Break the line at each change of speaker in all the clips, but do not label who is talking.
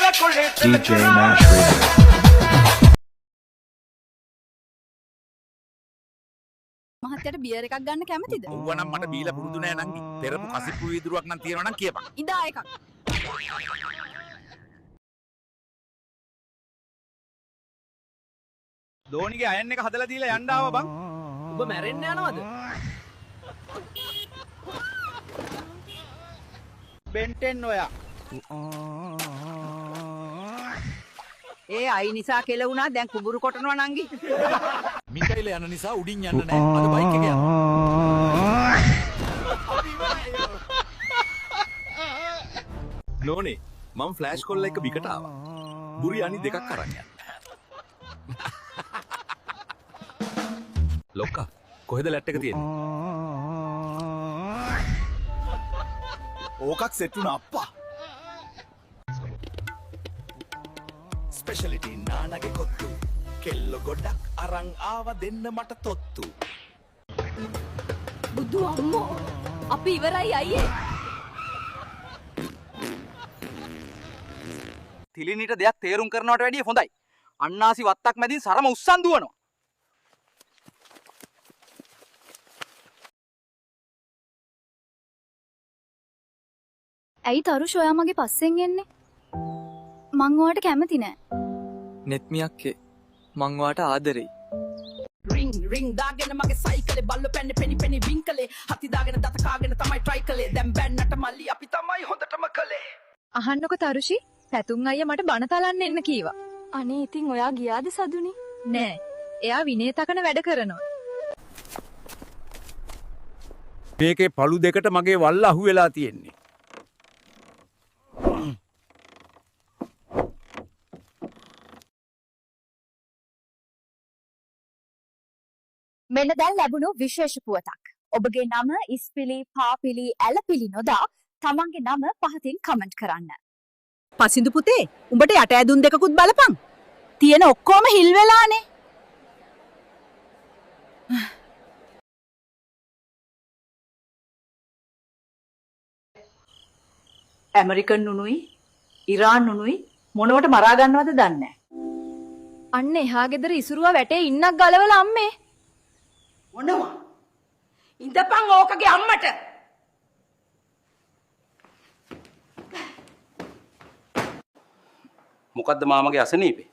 DJ Nash Radio.
මහත්තයට beer එකක් ගන්න කැමතිද?
ඌව නම් මට බීලා පුරුදු නෑ නංගි. පෙරපු කසිප්පු වීදුරුවක් නම් තියෙනවා නම් කියපන්.
ඉදා එකක්.
ධෝනිගේ අයන් එක හදලා දීලා යන්න ආවා බං.
ඔබ මැරෙන්න යනවද?
බෙන්ටෙන් ඔයා.
ඒ අයි නිසා කෙල වුණා දැන් කුඹුරු කොටනවා නංගි.
මිකයිල යන නිසා උඩින් යන්න නෑ. අද බයික් එක යනවා.
නෝනේ මම ෆ්ලෑෂ් කොල්ල එක විකට ආවා. බුරියානි දෙකක් අරන් යන්න. ලොක්කා කොහෙද ලැට් එක තියෙන්නේ?
ඕකක් සෙට් වුණා අප්පා.
ස්පෙෂලිටි නානගේ කොත්තු. කෙල්ල ගොඩක් අරන් ආව දෙන්න මට තොත්තු.
බුදු අම්මෝ. අපි ඉවරයි අයියේ.
තිලිනිට දෙයක් තේරුම් කරනවට වැඩිය හොඳයි. අන්නාසි වත්තක් මැදින් සරම උස්සන් දුවනවා.
ඇයි තරුෂ් ඔයා මගේ පස්සෙන් එන්නේ? මං ඔයාට කැමති නෑ.
නෙත්මියක්කේ මං වාට ආදරෙයි.
ring දාගෙන මගේ සයිකලේ බල්ලෝ පැන්නේ penny වින්කලේ හති දාගෙන දත කාගෙන තමයි try කළේ දැන් බැන්නට මල්ලි අපි තමයි හොඳටම කළේ.
අහන්නකො තරුෂි පැතුම් අයියා මට බණ තලන්න එන්න කීවා.
අනේ ඉතින් ඔයා ගියාද සදුනි?
නෑ එයා විනය තකන වැඩ කරනවා.
මේකේ පළු දෙකට මගේ වල්ල අහු වෙලා තියෙන්නේ.
මෙන්න දැන් ලැබුණු විශේෂ පුවතක්. ඔබගේ නම ඉස්පිලි පාපිලි ඇලපිලි නොදා තමන්ගේ නම පහතින් කමෙන්ට් කරන්න.
පසිඳු පුතේ උඹට යට ඇදුම් දෙකකුත් බලපන්. තියෙන ඔක්කොම හිල් වෙලානේ. ඇමරිකන් නුනුයි ඉරාන් නුනුයි මොනවට මරා ගන්නවද දන්නේ නැහැ.
අන්න එහා ගෙදර ඉසුරුවා වැටේ ඉන්නක් ගලවලා අම්මේ.
මොනවා? ඉඳපන් ඕකගේ අම්මට.
මොකද්ද මාමගේ අසනීපේ?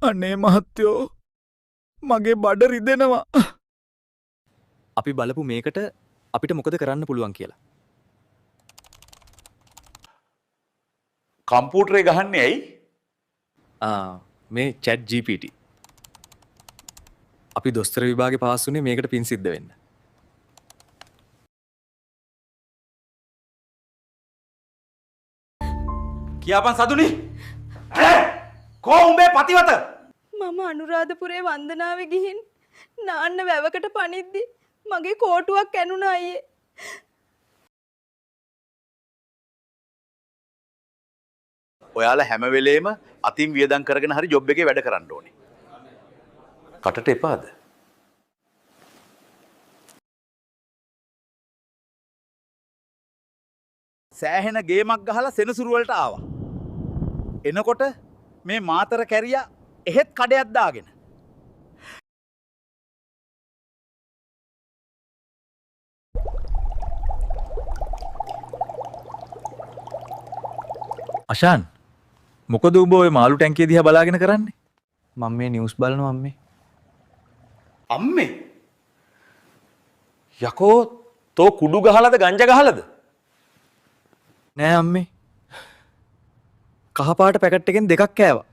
අනේ මහත්තයෝ මගේ බඩ රිදෙනවා.
අපි බලපු මේකට අපිට මොකද කරන්න පුළුවන් කියලා.
කම්පියුටරේ ගහන්නේ ඇයි?
මේ chat GPT. අපි දොස්තර විභාගේ පාස් වුණේ මේකට පින් සිද්ධ වෙන්න.
කියාපන් සදුනි. කෝ උඹේ පතිවත?
මම අනුරාධපුරේ වන්දනාවේ ගිහින් නාන්න වැවකට පනිද්දි මගේ කෝටුවක් ඇනුණා අයියේ.
ඔයාලා හැම වෙලේම අතින් වියදම් කරගෙන හරි ජොබ් එකේ වැඩ කරන්න ඕනේ. කටට එපාද? සෑහෙන ගේමක් ගහලා සෙනසුරු වලට ආවා. එනකොට මේ මාතර කැරියා එහෙත් කඩයක් දාගෙන.
අෂාන් මොකද උඹ ඔය මාළු ටැංකිය දිහා බලාගෙන කරන්නේ?
මම මේ නිවුස් බලනවා අම්මේ.
අම්මේ යකෝ තෝ කුඩු ගහලාද ගංජා ගහලාද?
නෑ අම්මේ. කහපාට පැකට් එකෙන් දෙකක් කෑවා.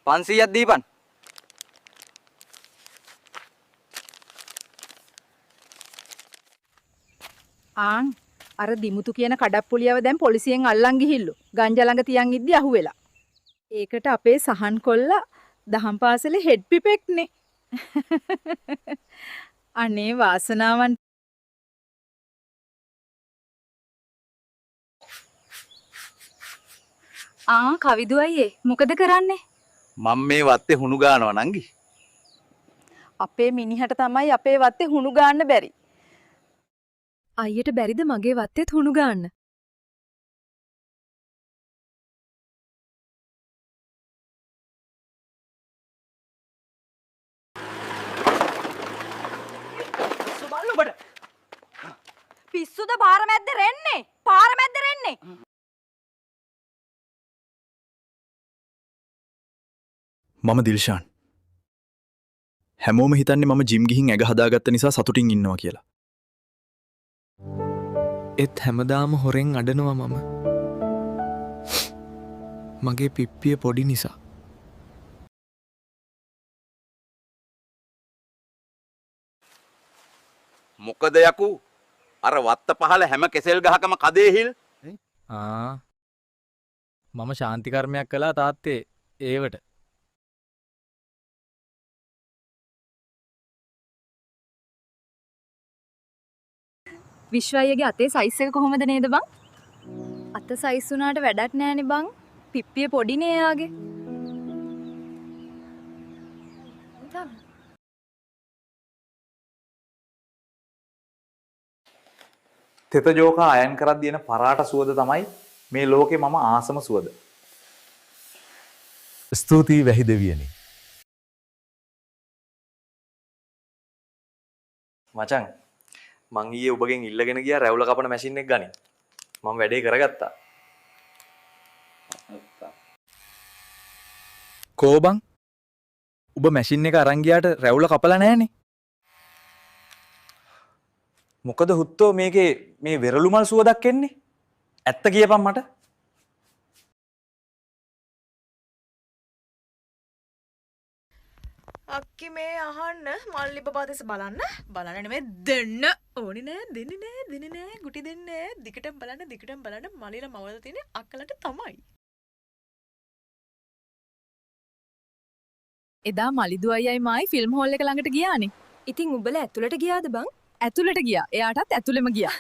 පන්සීයක් දීපන්.
අර දිමුතු කියන කඩප්පුලියව දැන් පොලිසියෙන් අල්ලන් ගිහිල්ලු. ගංජා ළඟ තියන් ඉද්දි අහුවෙලා. ඒකට අපේ සහන් කොල්ලා දහම් පාසලේ හෙඩ් පිපෙක්නේ. අනේ වාසනාවන්.
කවිදු අයියේ මොකද කරන්නේ?
මම මේ වත්තේ හුණු ගානවා නංගි.
අපේ මිනිහට තමයි අපේ වත්තේ හුණු ගන්න බැරි.
අයියට බැරිද මගේ වත්තේත් හුණු ගන්න?
සුබල්ල ඔබට
පිස්සුද පාර මැද්ද රෙන්නේ? පාර මැද්ද රෙන්නේ?
මම දිල්ෂාන්. හැමෝම හිතන්නේ මම ජිම් ගිහින් ඇඟ හදාගත්ත නිසා සතුටින් ඉන්නවා කියලා.
එත් හැමදාම හොරෙන් අඩනවා මම. මගේ පිප්පිය පොඩි නිසා.
මොකද යකු අර වත්ත පහල හැම කෙසෙල් ගහකම කදේහිල්
මම ශාන්තිකර්මයක් කළා තාත්තේ ඒවට.
විශ්වයගේ අතේ සයිස් එක කොහොමද නේද බං? අත සයිස් වුණාට වැඩක් නෑනේ බං. පිප්පිය පොඩිනේ එයාගේ.
තෙත ජෝකා අයන් කරක් දින පරාට සුවද තමයි මේ ලෝකේ මම ආසම සුවද.
ස්තුතියි වැහි දෙවියනි.
මචං මං ඊයේ ඔබගෙන් ඉල්ලගෙන ගියා රැවුල කපන මැෂින් එක ගනින්. මම වැඩේ කරගත්තා.
කෝබං ඔබ මැෂින් එක අරන් ගියාට රැවුල කපලා නැහනේ.
මොකද හුත්තෝ මේකේ මේ වෙරළු මල් සුවදක් එන්නේ? ඇත්ත කියපන් මට.
අක්කි මේ අහන්න මල්ලි බබාදෙස බලන්න නෙමෙයි දෙන්න ඕනි නෑ දෙන්නේ නෑ ගුටි දෙන්නේ දිගටම බලන්න මලිලා මවල තියෙන අක්කලට තමයි.
එදා මලිදු අයියයි මායි ෆිල්ම් හෝල් එක ළඟට ගියානේ. ඉතින් උඹලා ඇතුළට ගියාද බං? ඇතුළට ගියා. එයාටත් ඇතුළෙම ගියා.